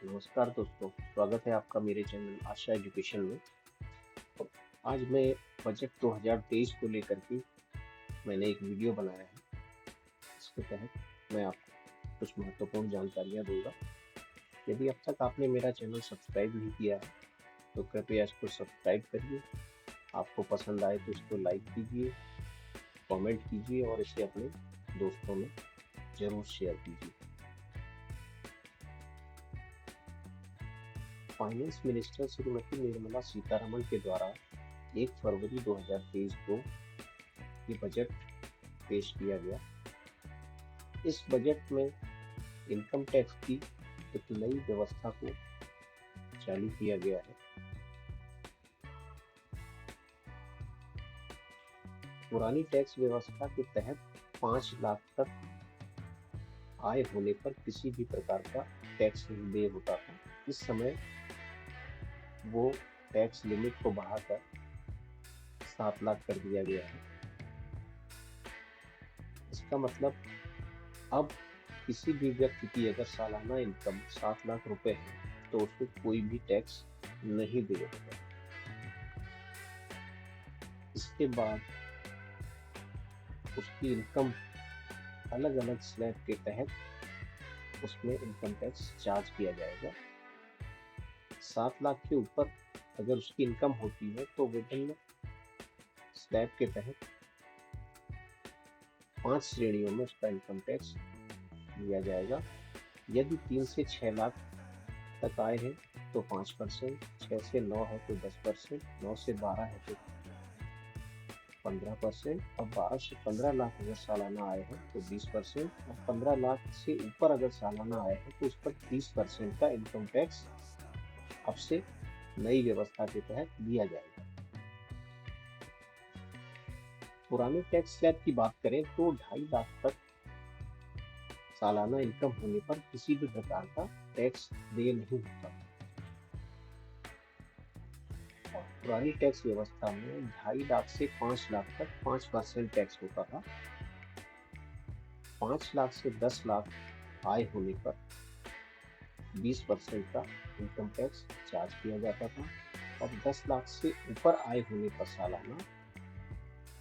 नमस्कार दोस्तों, स्वागत है आपका मेरे चैनल आशा एजुकेशन में। आज मैं बजट 2023 को लेकर के मैंने एक वीडियो बनाया है। इसके तहत मैं आपको कुछ महत्वपूर्ण जानकारियां दूंगा। यदि अब तक आपने मेरा चैनल सब्सक्राइब नहीं किया है तो कृपया इसको सब्सक्राइब करिए। आपको पसंद आए तो इसको लाइक कीजिए, कमेंट कीजिए और इसे अपने दोस्तों में जरूर शेयर कीजिए। फाइनेंस मिनिस्टर श्रीमती निर्मला सीतारमण के द्वारा 1 फरवरी 2023 को ये बजट पेश किया गया। इस बजट में इनकम टैक्स की एक नई व्यवस्था को चालू किया गया है। पुरानी टैक्स व्यवस्था के तहत 5 लाख तक आय होने पर किसी भी प्रकार का टैक्स नहीं देय होता था। इस समय वो टैक्स लिमिट को बढ़ाकर 7 लाख कर दिया गया है। इसका मतलब अब किसी भी व्यक्ति की अगर सालाना इनकम 7 लाख रुपए है तो उसको कोई भी टैक्स नहीं देना होगा। इसके बाद उसकी इनकम अलग अलग स्लैब के तहत उसमें इनकम टैक्स चार्ज किया जाएगा। 7 लाख के ऊपर अगर उसकी इनकम होती है तो विभिन्न स्लैब के तहत 5 श्रेणियों में उसका इनकम टैक्स लिया जाएगा। यदि 3 से 6 लाख तक आए हैं तो 5%, 6 से 9 है तो 10%, 9 से 12 है तो 15% और 12 से 15 लाख अगर सालाना आए हैं तो 20% और 15 लाख से ऊपर अगर सालाना आए हैं तो उस पर 30% का इनकम टैक्स अब से नई व्यवस्था के तहत लिया जाएगा। पुराने टैक्स स्लैब की बात करें तो 2.5 लाख तक सालाना इनकम होने पर किसी भी प्रकार का टैक्स देय नहीं होता। पुरानी टैक्स व्यवस्था में 2.5 लाख से 5 लाख तक 5% टैक्स होता था। 5 लाख से 10 लाख आय होने पर 20% का इनकम टैक्स चार्ज किया जाता था और 10 लाख से ऊपर आय होने पर सालाना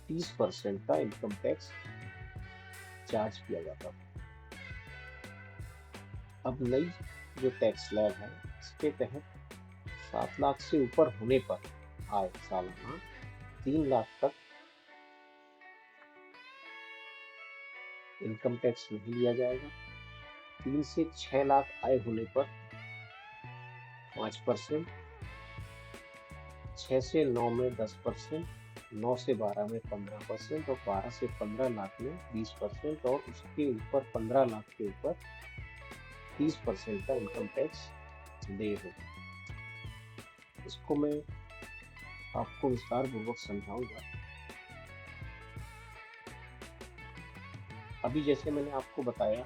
30% का इनकम टैक्स चार्ज किया जाता था। अब नई जो टैक्स स्लैब है इसके तहत 7 लाख से ऊपर होने पर आय सालाना 3 लाख तक इनकम टैक्स नहीं लिया जाएगा। 3 से 6 लाख आय होने पर 5%, 6 से 9 में 10%, 9 से 12 में 15% और 12 से 15 लाख में 20% और उसके ऊपर 15 लाख के ऊपर 30% का इनकम टैक्स देय होगा। इसको मैं आपको विस्तार पूर्वक समझाऊंगा। अभी जैसे मैंने आपको बताया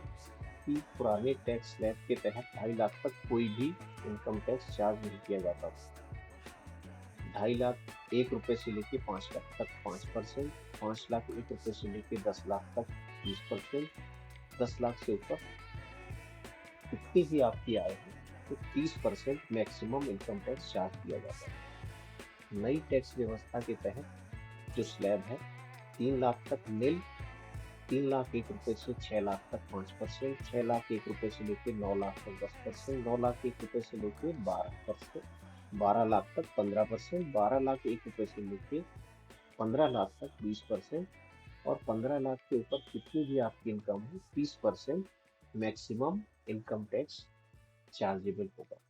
कि पुराने टैक्स स्लैब के तहत 2.5 लाख तक कोई भी इनकम टैक्स चार्ज नहीं किया जाता। 2.5 लाख 1 रुपए से लेके 5 लाख तक 5%, 5 लाख 1 रुपए से लेके 10 लाख तक 20%, 10 लाख से ऊपर कितनी भी आपकी आय है तो 30% मैक्सिमम इनकम टैक्स चार्ज किया जाता है। नई टैक्स व्यवस्था के तहत जो स्लैब है 3 लाख तक निल, 3 लाख 1 रुपए से 6 लाख तक 5%, 6 लाख 1 रुपए से लेके 9 लाख तक 10%, 9 लाख 1 रुपए से लेके 12%, 12 लाख तक 15%, 12 लाख 1 रुपए से लेके 15 लाख तक 20% और 15 लाख के ऊपर कितनी भी आपकी इनकम है 30% मैक्सिमम इनकम टैक्स चार्जेबल होगा।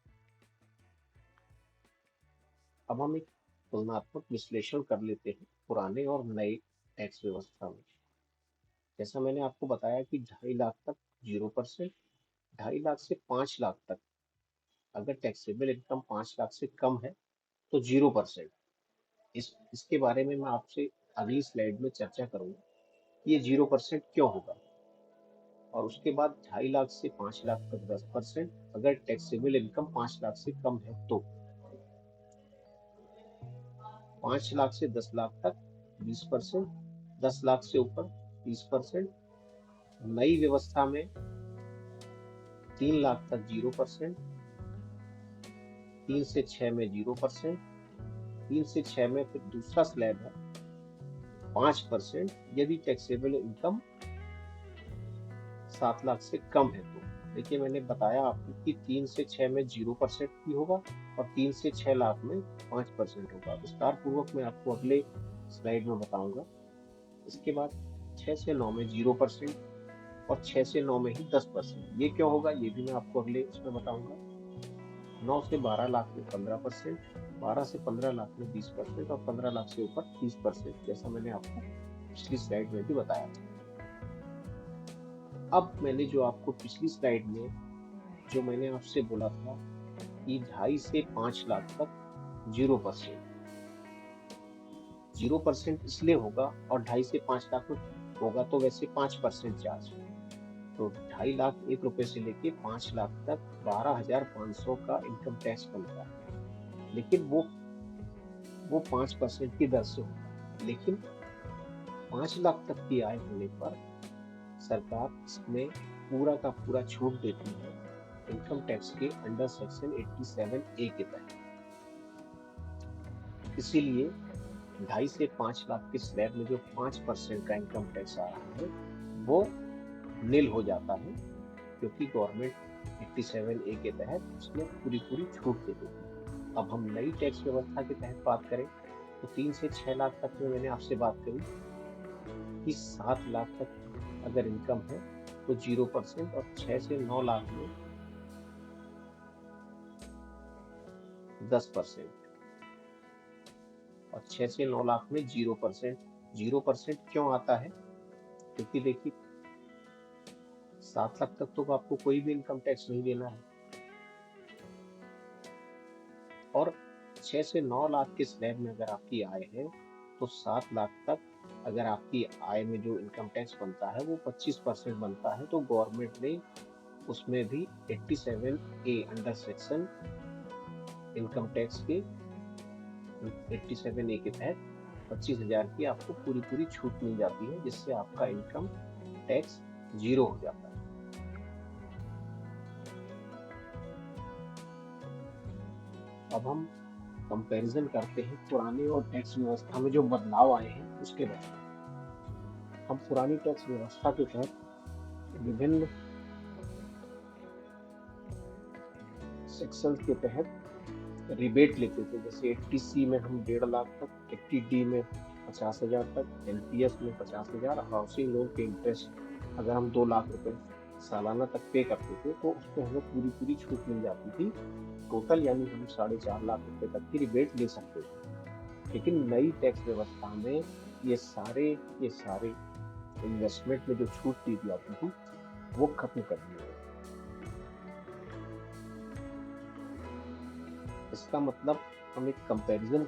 अब हम एक तुलनात्मक विश्लेषण कर लेते हैं पुराने और नए टैक्स व्यवस्था में। जैसा मैंने आपको बताया कि 2.5 लाख तक 0%, 2.5 लाख से 5 लाख तक अगर टैक्सेबल इनकम 5 लाख से कम है तो 0%। इसके बारे में मैं आपसे अगली स्लाइड में चर्चा करूंगा ये 0% क्यों होगा। और उसके बाद 2.5 लाख से 5 लाख तक 10% अगर टैक्सेबल इनकम 5 लाख से कम है तो 5 लाख से 10 लाख तक 20%, 10 लाख से ऊपर 30%। नई व्यवस्था में 3 लाख तक 0%, 3 से 6 में 0%, 3 से 6 में फिर दूसरा स्लैब है 5% यदि टैक्सेबल इनकम 7 लाख से कम है तो। देखिए मैंने बताया आपको कि 3 से 6 में 0% भी होगा और 3 से 6 लाख में 5% होगा। विस्तार पूर्वक मैं आपको अगले स्लाइड में बताऊंगा। इसके बाद 6 से 9 में 0% और 6 से 9 में ही 10%। ये क्यों होगा ये भी मैं आपको अगले इसमें बताऊंगा। 9 से 12 लाख में 15%, 12 से 15 लाख में 20% और 15 लाख से ऊपर 30%, जैसा मैंने आपको पिछली स्लाइड में भी बताया था। अब मैंने जो आपको पिछली स्लाइड में जो मैंने आपसे बोला था कि 2.5 से 5 लाख तक 0% इसलिए होगा और 2.5 से 5 लाख में होगा तो वैसे 5% चार्ज। तो 2.5 लाख 1 रुपए से लेके 5 लाख तक 12,500 का इनकम टैक्स बनता है, लेकिन वो 5% की दर से होगा। लेकिन 5 लाख तक की आय होने पर सरकार इसमें पूरा का पूरा छूट देती है इनकम टैक्स के अंडर सेक्शन 87A के तहत। इसीलिए 2.5 से 5 लाख के स्लैब में जो 5% का इनकम टैक्स आ रहा है वो नील हो जाता है, क्योंकि गवर्नमेंट 87A के तहत उसमें पूरी छूट दे देती है। अब हम नई टैक्स व्यवस्था के तहत बात करें तो 3 से 6 लाख तक में मैंने आपसे बात करी कि 7 लाख तक अगर इनकम है तो 0% और 6 से 9 लाख में 10% और 6 से 9 लाख में 0%। 0% क्यों आता है? क्योंकि देखिए 7 लाख तक तो आपको कोई भी इनकम टैक्स नहीं देना है और 6 से 9 लाख के स्लैब में अगर आपकी आय है तो 7 लाख तक अगर आपकी आय में जो इनकम टैक्स बनता है वो 25% बनता है। तो गवर्नमेंट ने उसमें भी 87A under section income tax के 87A के तहत 25,000 की आपको पूरी छूट मिल जाती है, जिससे आपका इनकम टैक्स 0 हो जाता है। अब हम कंपैरिजन करते हैं पुराने और टैक्स व्यवस्था में जो बदलाव आए हैं उसके बारे में। हम पुरानी टैक्स व्यवस्था के तहत विभिन्न सेक्शन के तहत रिबेट लेते थे। जैसे 80C में हम 1.5 लाख तक, 80D में 50,000 तक, NPS में 50,000, हाउसिंग लोन के इंटरेस्ट अगर हम 2 लाख रुपए सालाना तक पे करते थे तो उसमें हमें पूरी छूट मिल जाती थी टोटल, यानी हम 4.5 लाख रुपए तक की रिबेट ले सकते थे। लेकिन नई टैक्स व्यवस्था में ये सारे इन्वेस्टमेंट में जो छूट दी जाती थी वो खत्म कर दी है। इसका मतलब हम एक कंपैरिजन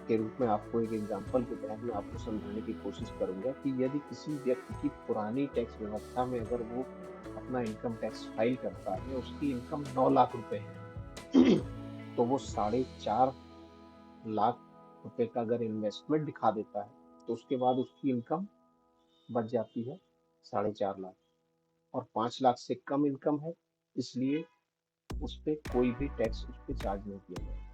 के रूप में आपको एक एग्जांपल के तहत मैं आपको समझाने की कोशिश करूंगा कि यदि किसी व्यक्ति की पुरानी टैक्स व्यवस्था में अगर वो अपना इनकम टैक्स फाइल करता है, उसकी इनकम 9 लाख रुपए है तो वो 4.5 लाख रुपए का अगर इन्वेस्टमेंट दिखा देता है तो उसके बाद उसकी इनकम बच जाती है 4.5 लाख, और 5 लाख से कम इनकम है इसलिए उस पर कोई भी टैक्स उस पर चार्ज नहीं किया जाएगा।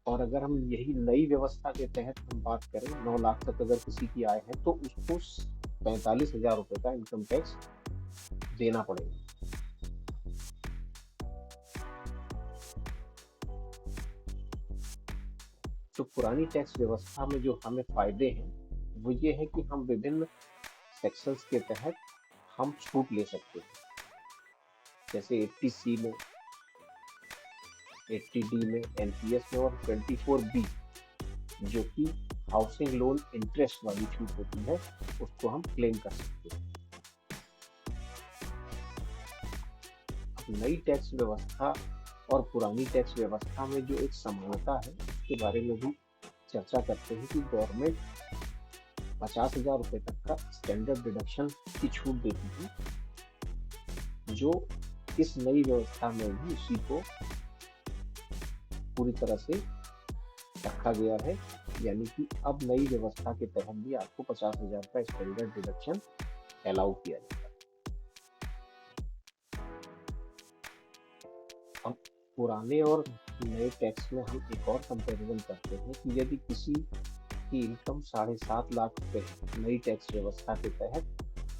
और अगर हम यही नई व्यवस्था के तहत हम बात करें 9 लाख तक अगर किसी की आय है तो उसको 45,000 रुपए का इनकम टैक्स देना पड़ेगा। जो पुरानी टैक्स व्यवस्था में जो हमें फायदे हैं वो ये है कि हम विभिन्न सेक्शंस के तहत हम छूट ले सकते हैं। जैसे 80C में, 80D में, NPS में और 24B जो कि हाउसिंग लोन इंटरेस्ट वाली छूट होती है उसको हम क्लेम कर सकते हैं। अब नई टैक्स व्यवस्था और पुरानी टैक्स व्यवस्था में जो एक समानता है उसके बारे में भी चर्चा करते हैं कि गवर्नमेंट 50,000 रुपए तक का स्टैंडर्ड डिडक्शन की छूट देती थी, जो इस नई व्यवस्था में भी उसी को पूरी तरह से रखा गया है। यानी कि अब नई व्यवस्था के तहत भी आपको 50,000 का स्टैंडर्ड डिडक्शन अलाउ किया जाता है। पुराने और नए टैक्स में हम एक और कंपैरिजन करते हैं कि यदि किसी की इनकम 7.5 लाख रुपए है नई टैक्स व्यवस्था के तहत,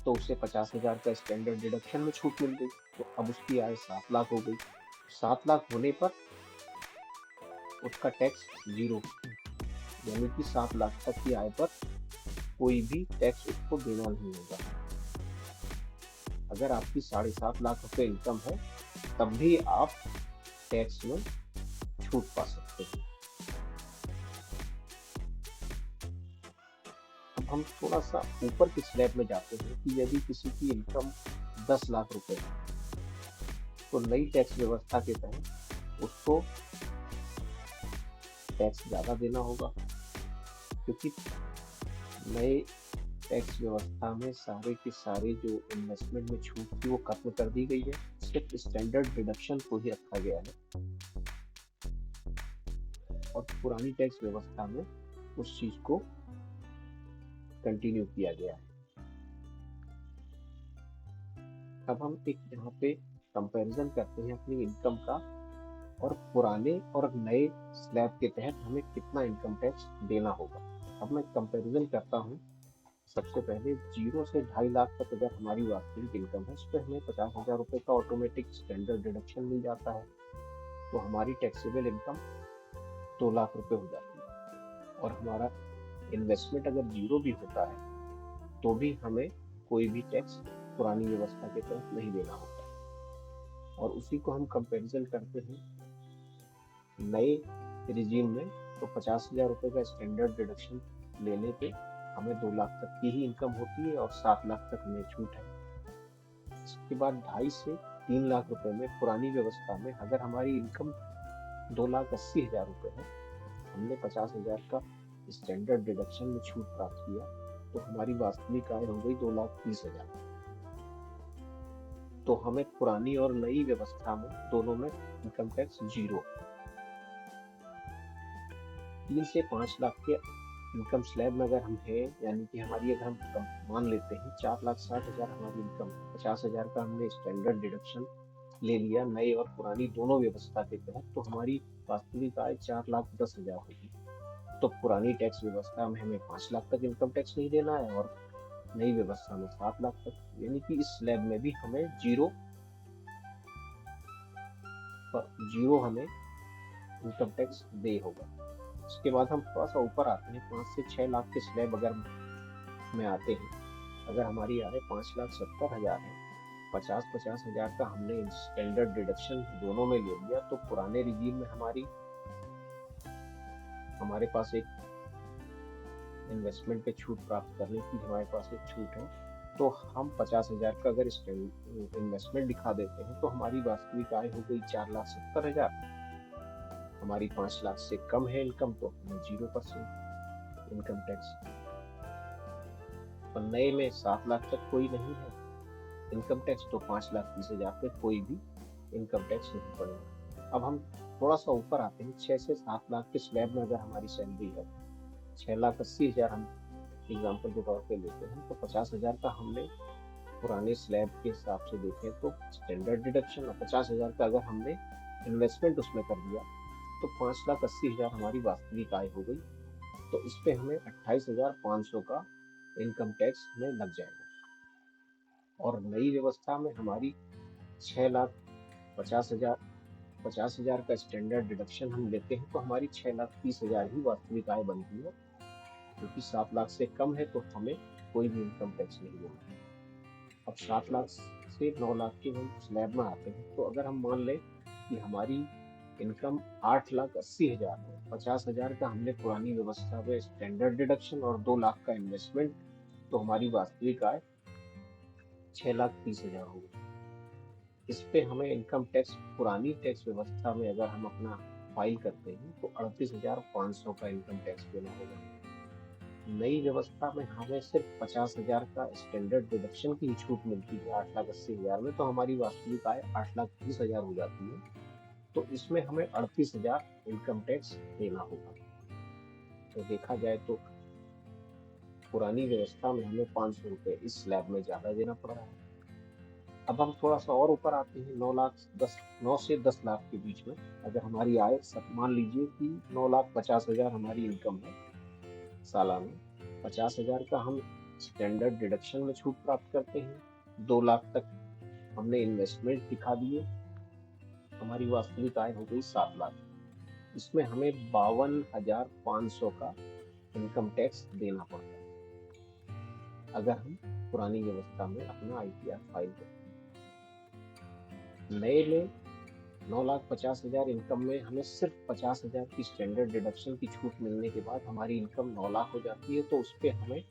तो उसे 50,000 का स्टैंडर्ड डिडक्शन में छूट मिल गई, तो अब उसकी आय 7 लाख हो गई। 7 लाख होने पर उसका टैक्स जीरो, यानी कि 7 लाख तक की आय पर कोई भी टैक्स उसको देना नहीं होगा। अगर आपकी 7.5 लाख रुपए इनकम है तब भी आप टैक्स में छूट पा सकते हैं। अब हम थोड़ा सा ऊपर के स्लैब में जाते हैं कि यदि किसी की इनकम 10 लाख रुपए है, तो नई टैक्स व्यवस्था के तहत उसको टैक्स ज्यादा देना होगा, क्योंकि नए टैक्स व्यवस्था में सारे के सारे जो इन्वेस्टमेंट में छूट थी वो खत्म कर दी गई है, सिर्फ स्टैंडर्ड डिडक्शन को ही रखा गया है। और पुरानी टैक्स व्यवस्था में उस चीज को कंटिन्यू किया गया है। अब हम एक यहाँ पे कंपैरिजन करते हैं अपनी इनकम का, और पुराने और नए स्लैब के तहत हमें कितना इनकम टैक्स देना होगा। अब मैं कंपैरिजन करता हूँ। सबसे पहले 0 से 2.5 लाख तक अगर हमारी वास्तविक इनकम है, इस पर हमें 50,000 रुपए का ऑटोमेटिक स्टैंडर्ड डिडक्शन मिल जाता है, तो हमारी टैक्सेबल इनकम 2 लाख रुपए हो जाती है। और हमारा इन्वेस्टमेंट अगर जीरो भी होता है तो भी हमें कोई भी टैक्स पुरानी व्यवस्था के तहत नहीं देना होता। और उसी को हम कंपैरिजन करते हैं नए रिजीम में, तो 50,000 रुपए का स्टैंडर्ड डिडक्शन लेने पे हमें 2 लाख तक की ही इनकम होती है और 7 लाख तक हमें छूट है। इसके बाद 2.5 से 3 लाख रुपए में पुरानी व्यवस्था में अगर हमारी इनकम 2,80,000 रुपए है, हमने 50,000 का स्टैंडर्ड डिडक्शन में छूट प्राप्त किया, तो हमारी वास्तविक आय हो गई 2,30,000। तो हमें पुरानी और नई व्यवस्था में दोनों में इनकम टैक्स जीरो। 3 से 5 लाख के इनकम स्लैब में अगर हम हैं, यानी कि हमारी अगर हम मान लेते हैं 4,60,000 हमारी इनकम, 50,000 का हमने स्टैंडर्ड डिडक्शन ले लिया नए और पुरानी दोनों व्यवस्था के तहत, तो हमारी वास्तविक आय 4,10,000 होगी। तो पुरानी टैक्स व्यवस्था में हमें 5 लाख तक इनकम टैक्स नहीं देना है और नई व्यवस्था में 7 लाख तक, यानी कि इस स्लैब में भी हमें जीरो हमें इनकम टैक्स दे होगा। उसके बाद हम थोड़ा सा ऊपर आते हैं, 5 से 6 लाख के स्लैब अगर में आते हैं। अगर हमारी आय 5,70,000 है, 50,000 का हमने स्टैंडर्ड डिडक्शन दोनों में ले लिया, तो पुराने रिजीम में हमारे पास एक इन्वेस्टमेंट पे छूट प्राप्त करने की हमारे पास एक छूट है, तो हम 50,000 का अगर इन्वेस्टमेंट दिखा देते हैं तो हमारी वास्तविक आय हो गई 4,70,000। हमारी 5 लाख से कम है इनकम, तो हमें 0% इनकम टैक्स। और नए में 7 लाख तक कोई नहीं है इनकम टैक्स, तो 5,30,000 पे कोई भी इनकम टैक्स नहीं पड़ेगा। अब हम थोड़ा सा ऊपर आते हैं, 6 से 7 लाख के स्लैब में अगर हमारी सैलरी है 6,80,000 हम एग्जाम्पल के तौर पे लेते हैं, तो 50,000 का हमने पुराने स्लैब के हिसाब से देखें तो स्टैंडर्ड डिडक्शन, और 50,000 का अगर हमने इन्वेस्टमेंट उसमें कर दिया तो 5,80,000 हमारी वास्तविक आय हो गई। तो इस पे हमें 28,500 का इनकम टैक्स में लग जाएगा। और नई व्यवस्था में हमारी 6,50,000 का स्टैंडर्ड डिडक्शन हम लेते हैं, तो हमारी 6,30,000 ही वास्तविक आय बनती है, क्योंकि 7 लाख से कम है तो हमें कोई भी इनकम टैक्स नहीं देना है। अब 7 लाख से 9 लाख के हम स्लैब में आते हैं, तो अगर हम मान लें कि हमारी इनकम 8,80,000 है, 50,000 का हमने पुरानी व्यवस्था में स्टैंडर्ड डिडक्शन और 2 लाख का इन्वेस्टमेंट, तो हमारी वास्तविक आय 6,30,000 होगी। इस पे हमें इनकम टैक्स पुरानी टैक्स व्यवस्था में अगर हम अपना फाइल करते हैं तो 38,500 का इनकम टैक्स देना होगा। नई व्यवस्था में हमें सिर्फ 50,000 का स्टैंडर्ड डिडक्शन की ही छूट मिलती है 8,80,000 में, तो हमारी वास्तविक आय 8,30,000 हो जाती है। तो इसमें हमें 38,000 इनकम टैक्स देना होगा। तो देखा जाए तो पुरानी व्यवस्था में हमें 500 रुपए इस स्लैब में ज्यादा देना पड़ रहा है। अब हम थोड़ा सा और ऊपर आते हैं, 9 से 10 लाख के बीच में अगर हमारी आय, सब मान लीजिए कि 9,50,000 हमारी इनकम है सालाना, 50,000 का हम स्टैंडर्ड डिडक्शन में छूट प्राप्त करते हैं, 2 लाख तक हमने इन्वेस्टमेंट दिखा दिए, हमारी वास्तविक आय हो गई 7 लाख। इसमें हमें 52,500 का इनकम टैक्स देना पड़ता है अगर हम पुरानी व्यवस्था में अपना ITR फाइल करते हैं। नए में 9,50,000 इनकम में हमें सिर्फ 50,000 की स्टैंडर्ड डिडक्शन की छूट मिलने के बाद हमारी इनकम 9 लाख हो जाती है, तो उस पर हमें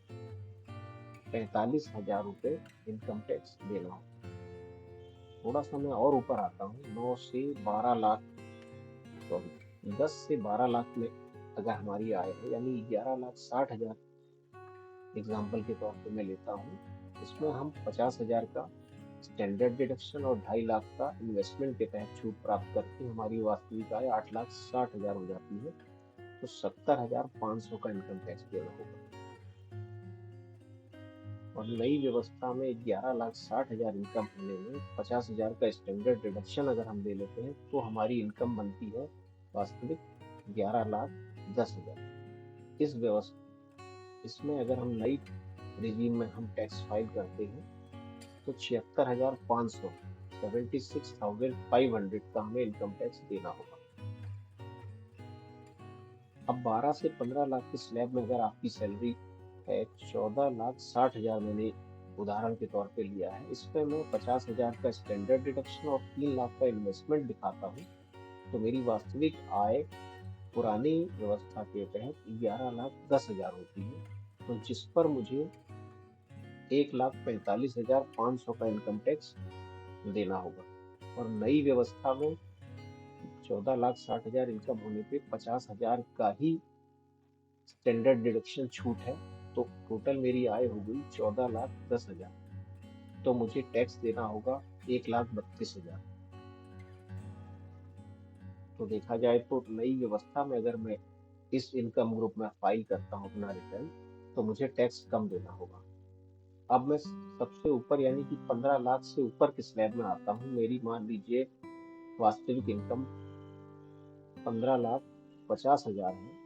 45,000 रुपये इनकम टैक्स देना होगा। थोड़ा सा मैं और ऊपर आता हूँ, 9 से 12 लाख, सॉरी 10 से 12 लाख में अगर हमारी आय है, यानी 11,60,000 एग्जाम्पल के तौर पे मैं लेता हूँ, इसमें हम 50,000 का स्टैंडर्ड डिडक्शन और 2.5 लाख का इन्वेस्टमेंट के तहत छूट प्राप्त करके हमारी वास्तविक आय 8,60,000 हो जाती है, तो 70,500 का इनकम टैक्स देना होगा। और नई व्यवस्था में 11,60,000 इनकम होने में 50,000 का स्टैंडर्ड डिडक्शन अगर हम ले लेते हैं, तो हमारी इनकम बनती है वास्तविक 11,10,000। इस व्यवस्था, इसमें अगर हम नई रिजीम में हम टैक्स फाइल करते हैं तो 76,500, 76,500 का हमें इनकम टैक्स देना होगा। अब 12 से 15 लाख के स्लैब में अगर आपकी सैलरी है 14,60,000, मैंने उदाहरण के तौर पे लिया है, इसमें मैं 50,000 का स्टैंडर्ड डिडक्शन और 3 लाख का इन्वेस्टमेंट दिखाता हूँ, तो मेरी वास्तविक आय पुरानी व्यवस्था के तहत 11,10,000 होती है, तो जिस पर मुझे 1,45,500 का इनकम टैक्स देना होगा। और नई व्यवस्था में 14,60,000 इनकम होने पे 50,000 का ही स्टैंडर्ड डिडक्शन छूट है, तो टोटल मेरी आय हो गई 14,10,000, तो मुझे टैक्स देना होगा 1,32,000। तो देखा जाए तो नई व्यवस्था में अगर मैं इस इनकम ग्रुप में फाइल करता हूँ अपना रिटर्न, तो मुझे टैक्स कम देना होगा। अब मैं सबसे ऊपर यानी कि 15 लाख से ऊपर के स्लैब में आता हूँ। मेरी मान लीजिए वास्तविक इनकम 15,50,000 है।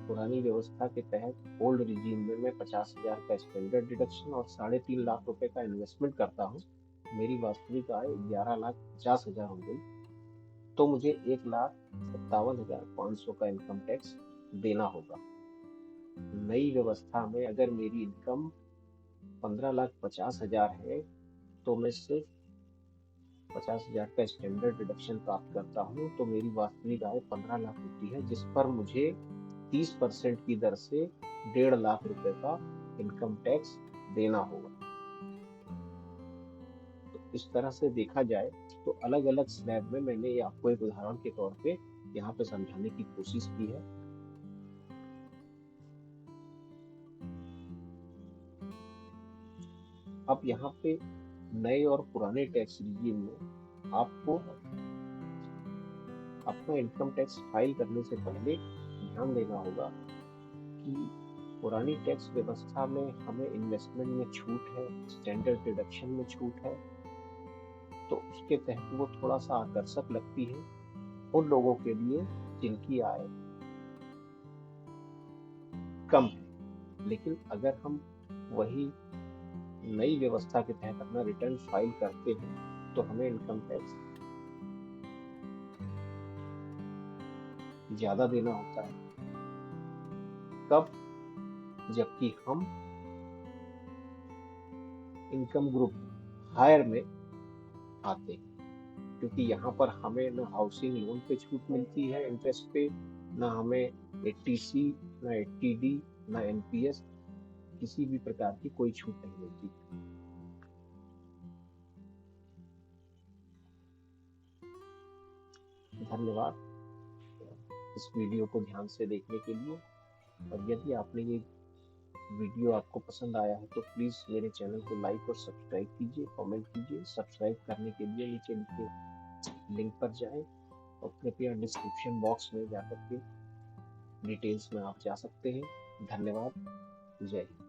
पुरानी व्यवस्था के तहत ओल्ड रिजीम में मैं 50,000 का स्टैंडर्ड डिडक्शन और 3.5 लाख रुपए का इन्वेस्टमेंट करता हूँ। मेरी वास्तविक आय 11,50,000 हो गई, तो मुझे 1,57,500 का इनकम टैक्स देना होगा। नई व्यवस्था में अगर मेरी इनकम 15,50,000 है, तो मैं सिर्फ 50,000 का स्टैंडर्ड डिडक्शन प्राप्त करता हूँ, तो मेरी वास्तविक आय 15 लाख होती है, जिस पर मुझे 30% की दर से 1.5 लाख रुपए का इनकम टैक्स देना होगा। तो इस तरह से देखा जाए तो अलग अलग स्लैब में मैंने ये आपको एक उदाहरण के तौर पे यहाँ पे समझाने की कोशिश की है। अब यहाँ पे नए और पुराने टैक्स रिजीम में आपको अपना इनकम टैक्स फाइल करने से पहले ध्यान देना होगा कि पुरानी टैक्स व्यवस्था में हमें इन्वेस्टमेंट में छूट है, स्टैंडर्ड डिडक्शन में छूट है, तो उसके तहत वो थोड़ा सा आकर्षक लगती है उन लोगों के लिए जिनकी आय कम है। लेकिन अगर हम वही नई व्यवस्था के तहत अपना रिटर्न फाइल करते हैं, तो हमें इनकम टैक्स ज्यादा देना होता है। कब? जबकि हम इनकम ग्रुप हायर में आते हैं, क्योंकि यहाँ पर हमें न हाउसिंग लोन पे छूट मिलती है इंटरेस्ट पे, न हमें 80C, न 80D, न NPS, किसी भी प्रकार की कोई छूट नहीं मिलती। धन्यवाद इस वीडियो को ध्यान से देखने के लिए। और यदि आपने ये वीडियो आपको पसंद आया है तो प्लीज़ मेरे चैनल को लाइक और सब्सक्राइब कीजिए, कमेंट कीजिए। सब्सक्राइब करने के लिए नीचे लिखे लिंक पर जाएं और कृपया डिस्क्रिप्शन बॉक्स में जाकर के डिटेल्स में आप जा सकते हैं। धन्यवाद। जय हिंद।